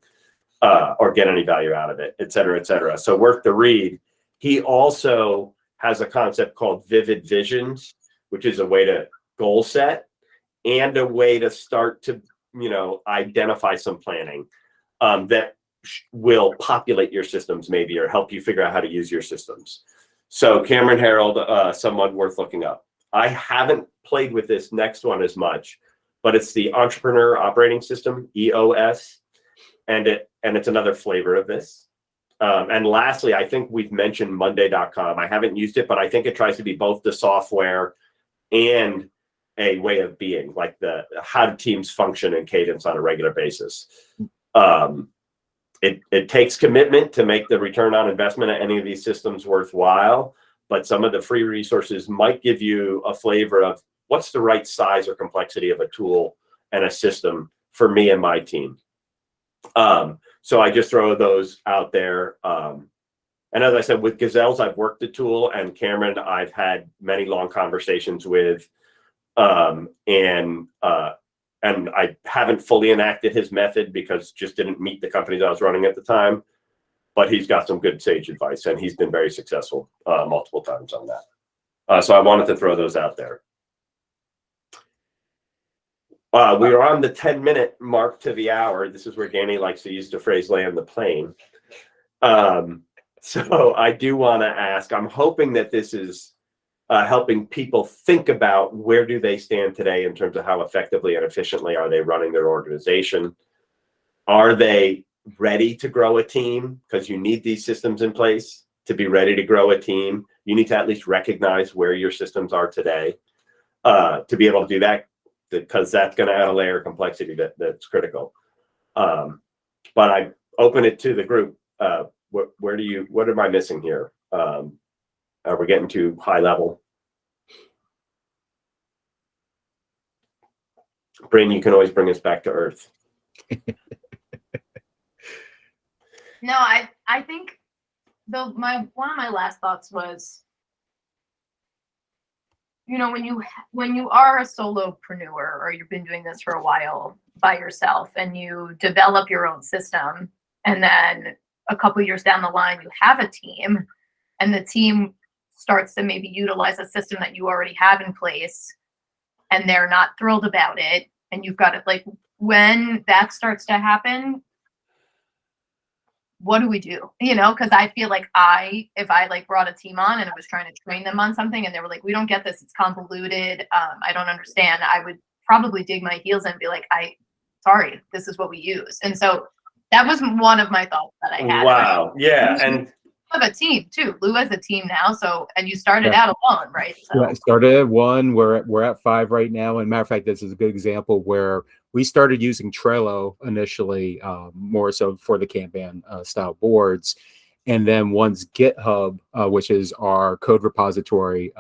or get any value out of it, et cetera, et cetera. So worth the read. He also has a concept called Vivid Visions, which is a way to goal set and a way to start to identify some planning that will populate your systems maybe or help you figure out how to use your systems. So Cameron Harold, someone worth looking up. I haven't played with this next one as much, but it's the Entrepreneur Operating System, EOS, and it's another flavor of this. And lastly, I think we've mentioned Monday.com. I haven't used it, but I think it tries to be both the software and a way of being, like how do teams function in cadence on a regular basis. It takes commitment to make the return on investment of any of these systems worthwhile, but some of the free resources might give you a flavor of what's the right size or complexity of a tool and a system for me and my team. So I just throw those out there. And as I said, with Gazelles, I've worked the tool, and Cameron, I've had many long conversations with. And I haven't fully enacted his method because it just didn't meet the companies I was running at the time, but he's got some good sage advice and he's been very successful multiple times on that. So I wanted to throw those out there. We are on the 10-minute mark to the hour. This is where Danny likes to use the phrase land the plane. So I do want to ask, I'm hoping that this is helping people think about where do they stand today in terms of how effectively and efficiently are they running their organization. Are they ready to grow a team? Because you need these systems in place to be ready to grow a team. You need to at least recognize where your systems are today to be able to do that, because that's going to add a layer of complexity that's critical. But I open it to the group. What am I missing here? Are we getting too high level? Bryn, you can always bring us back to earth. No, I think one of my last thoughts was, when you are a solopreneur or you've been doing this for a while by yourself and you develop your own system, and then a couple years down the line you have a team, and the team starts to maybe utilize a system that you already have in place, and they're not thrilled about it, and you've got it, like, when that starts to happen, what do we do? Because I feel like if I brought a team on and I was trying to train them on something and they were like, we don't get this, it's convoluted, I don't understand, I would probably dig my heels in and be like, sorry, this is what we use. And so that was one of my thoughts that I had. Wow. Yeah. And you have a team too. Lou has a team now. So, and you started out alone, right? So. Yeah, I started at 1. We're at 5 right now. And matter of fact, this is a good example where we started using Trello initially, more so for the Kanban style boards. And then once GitHub, which is our code repository,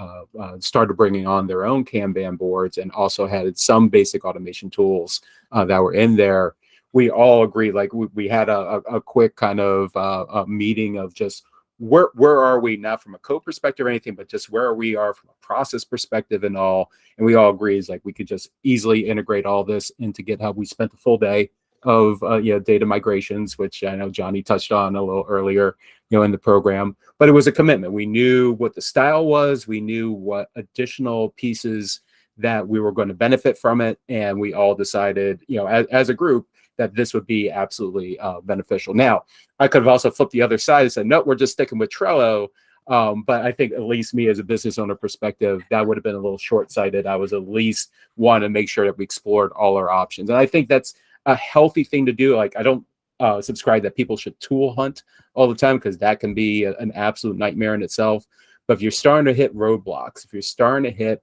started bringing on their own Kanban boards and also had some basic automation tools that were in there, we all agreed, like we had a quick kind of a meeting of just where are we, not from a code perspective or anything, but just where we are from a process perspective and all. And we all agree is like we could just easily integrate all this into GitHub. We spent the full day of data migrations, which I know Johnny touched on a little earlier, in the program. But it was a commitment. We knew what the style was. We knew what additional pieces that we were going to benefit from it, and we all decided, as a group, that this would be absolutely beneficial. Now, I could have also flipped the other side and said, no, we're just sticking with Trello. But I think at least me as a business owner perspective, that would have been a little short-sighted. I was at least want to make sure that we explored all our options. And I think that's a healthy thing to do. Like, I don't subscribe that people should tool hunt all the time, because that can be an absolute nightmare in itself. But if you're starting to hit roadblocks, if you're starting to hit,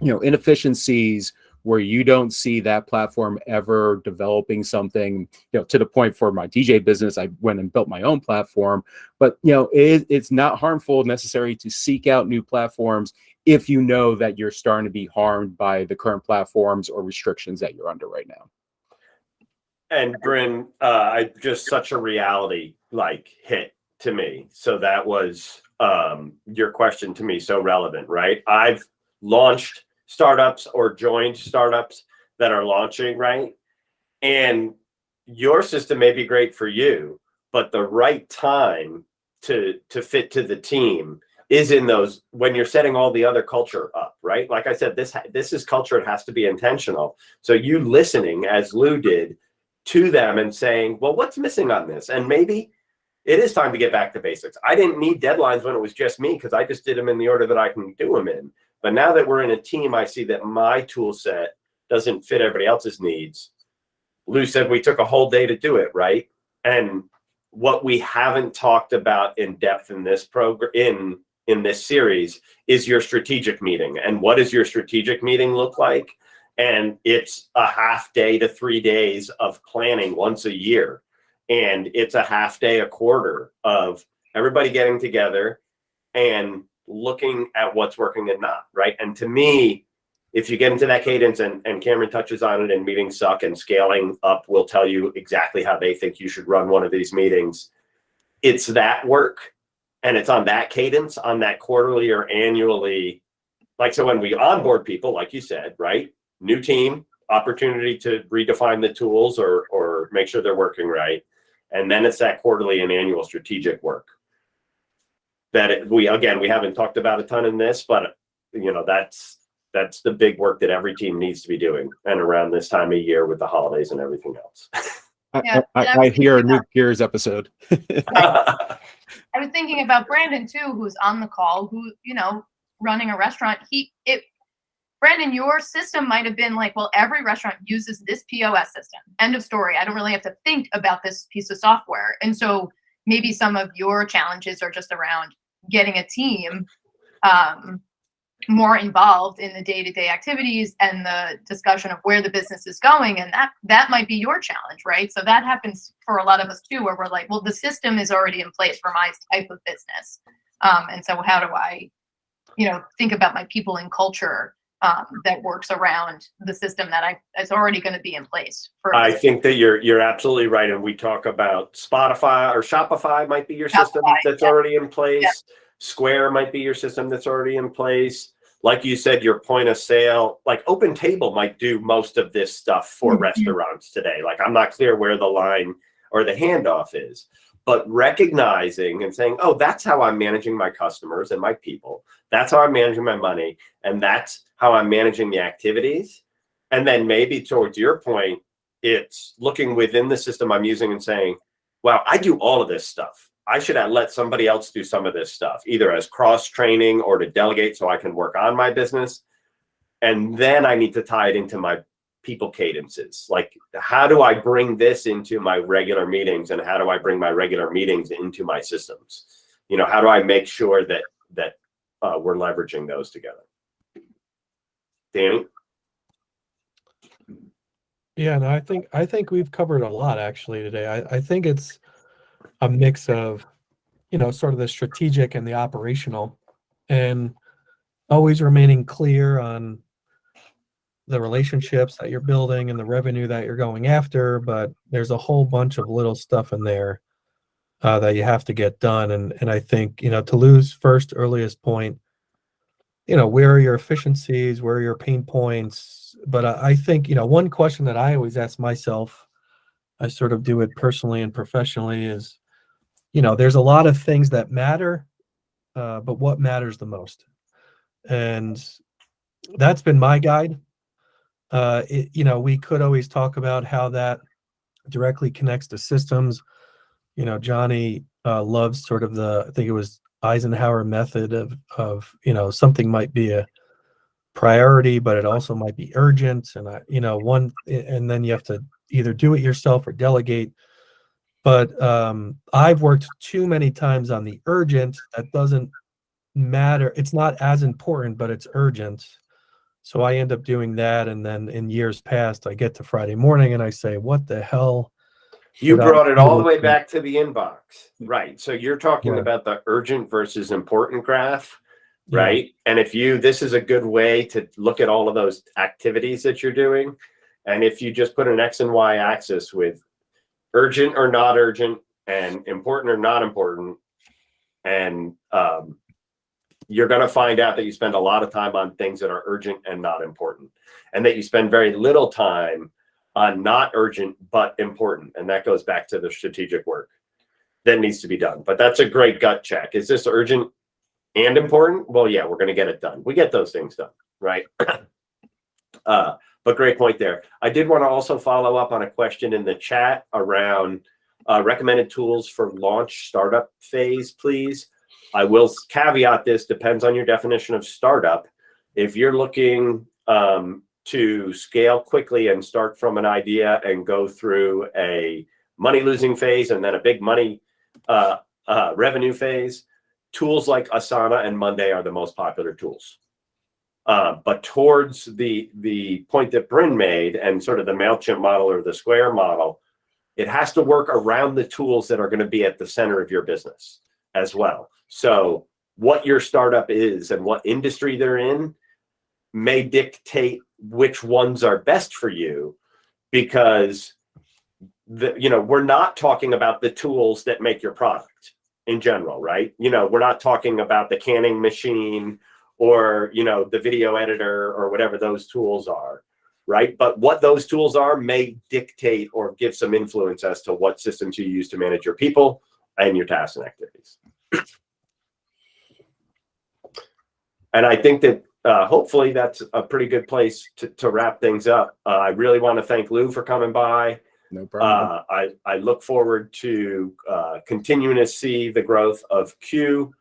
inefficiencies where you don't see that platform ever developing something, to the point for my DJ business, I went and built my own platform. But, it's not harmful necessarily to seek out new platforms if you know that you're starting to be harmed by the current platforms or restrictions that you're under right now. And Bryn, I just such a reality hit to me. So that was your question to me so relevant, right? I've launched startups or joined startups that are launching, right? And your system may be great for you, but the right time to fit to the team is in those, when you're setting all the other culture up, right? Like I said, this is culture. It has to be intentional. So you listening, as Lou did, to them and saying, well, what's missing on this? And maybe it is time to get back to basics. I didn't need deadlines when it was just me, because I just did them in the order that I can do them in. But now that we're in a team, I see that my tool set doesn't fit everybody else's needs. Lou said we took a whole day to do it, right? And what we haven't talked about in depth in this program, in this series, is your strategic meeting. And what does your strategic meeting look like? And it's a half day to 3 days of planning once a year. And it's a half day a quarter of everybody getting together and looking at what's working and not, right? And to me, if you get into that cadence, and Cameron touches on it, and meetings suck, and scaling up will tell you exactly how they think you should run one of these meetings. It's that work, and it's on that cadence, on that quarterly or annually. Like, so when we onboard people, like you said, right? New team, opportunity to redefine the tools or make sure they're working right. And then it's that quarterly and annual strategic work. That we haven't talked about a ton in this, but that's the big work that every team needs to be doing, and around this time of year with the holidays and everything else. I hear a new Gears episode. I was thinking about Brandon too, who's on the call, who, running a restaurant. Brandon, your system might have been like, well, every restaurant uses this POS system. End of story. I don't really have to think about this piece of software. And so maybe some of your challenges are just around getting a team more involved in the day-to-day activities and the discussion of where the business is going. And that might be your challenge, right? So that happens for a lot of us too, where we're like, well, the system is already in place for my type of business. And so how do I, think about my people and culture that works around the system that is already going to be in place. I think that you're absolutely right. And we talk about Spotify or Shopify might be your system that's already in place. Yeah. Square might be your system that's already in place. Like you said, your point of sale, like Open Table might do most of this stuff for restaurants today. Like, I'm not clear where the line or the handoff is, but recognizing and saying, oh, that's how I'm managing my customers and my people. That's how I'm managing my money. And that's how I'm managing the activities. And then maybe towards your point, it's looking within the system I'm using and saying, wow, I do all of this stuff. I should have let somebody else do some of this stuff, either as cross training or to delegate so I can work on my business. And then I need to tie it into my people cadences. Like, how do I bring this into my regular meetings, and how do I bring my regular meetings into my systems? You know, how do I make sure that we're leveraging those together? Danny? Yeah, no, I think we've covered a lot actually today. I think it's a mix of, you know, sort of the strategic and the operational, and always remaining clear on the relationships that you're building and the revenue that you're going after. But there's a whole bunch of little stuff in there that you have to get done. And I think, you know, to Lou's first earliest point, you know, where are your efficiencies, where are your pain points? But I think, you know, one question that I always ask myself, I sort of do it personally and professionally, is, you know, there's a lot of things that matter, but what matters the most? And that's been my guide. You know, we could always talk about how that directly connects to systems. You know, Johnny loves sort of I think it was Eisenhower method of, you know, something might be a priority, but it also might be urgent. And you know, and then you have to either do it yourself or delegate. But I've worked too many times on the urgent. That doesn't matter. It's not as important, but it's urgent. So I end up doing that. And then in years past, I get to Friday morning and I say, what the hell? You did I brought it all the do? way back to the inbox. Right. So you're talking Yeah. about the urgent versus important graph, Yeah. right? And this is a good way to look at all of those activities that you're doing. And if you just put an X and Y axis with urgent or not urgent and important or not important, and you're going to find out that you spend a lot of time on things that are urgent and not important, and that you spend very little time on not urgent but important. And that goes back to the strategic work that needs to be done. But that's a great gut check. Is this urgent and important? Well, yeah, we're going to get it done. We get those things done, right? But great point there. I did want to also follow up on a question in the chat around recommended tools for launch startup phase, please. I will caveat this, depends on your definition of startup. If you're looking to scale quickly and start from an idea and go through a money-losing phase and then a big money revenue phase, tools like Asana and Monday are the most popular tools. But towards the point that Bryn made and sort of the MailChimp model or the Square model, it has to work around the tools that are going to be at the center of your business as well. So what your startup is and what industry they're in may dictate which ones are best for you, because we're not talking about the tools that make your product in general, right? We're not talking about the canning machine or the video editor or whatever those tools are, right? But what those tools are may dictate or give some influence as to what systems you use to manage your people and your tasks and activities. And I think that hopefully that's a pretty good place to wrap things up. I really want to thank Lou for coming by. No problem. I look forward to continuing to see the growth of Q.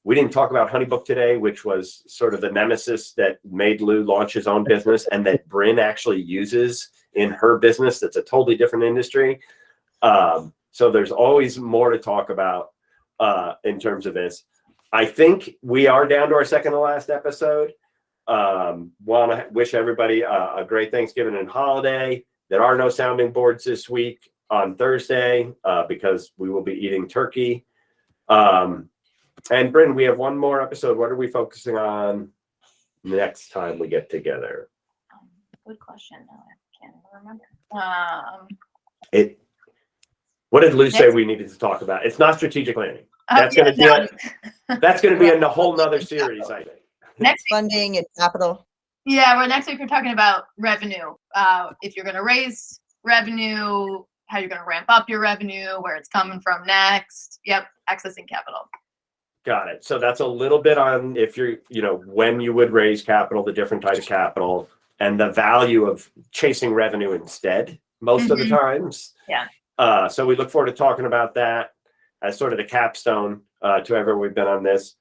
We didn't talk about HoneyBook today, which was sort of the nemesis that made Lou launch his own business and that Bryn actually uses in her business. That's a totally different industry. So there's always more to talk about in terms of this. I think we are down to our second to last episode. Want to wish everybody a great Thanksgiving and holiday. There are no sounding boards this week on Thursday because we will be eating turkey. And Bryn, we have one more episode. What are we focusing on next time we get together? Good question. No, I can't even remember. What did Lou say we needed to talk about? It's not strategic planning. That's going to be a whole nother series, I think. Next week, Funding and capital. yeah, well, next week we're talking about revenue. If you're going to raise revenue, how you're going to ramp up your revenue, where it's coming from next. Yep, accessing capital. Got it. So that's a little bit on if you're, when you would raise capital, the different types of capital, and the value of chasing revenue instead most of the times. Yeah. So we look forward to talking about that as sort of the capstone to everyone we've been on this.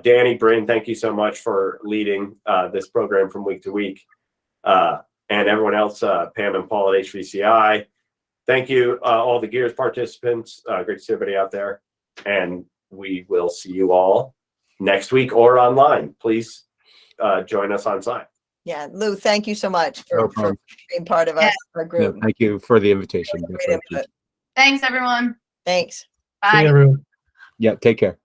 Danny, Bryn, thank you so much for leading this program from week to week. and everyone else, Pam and Paul at HVCI. Thank you, all the Gears participants. Great to see everybody out there. And we will see you all next week or online. Please join us on site. Yeah, Lou, thank you so much No for problem. being part of us, our No, group. thank you for the invitation. Great input. Thanks, everyone. Thanks. See you, Bye. everyone. Yeah, take care.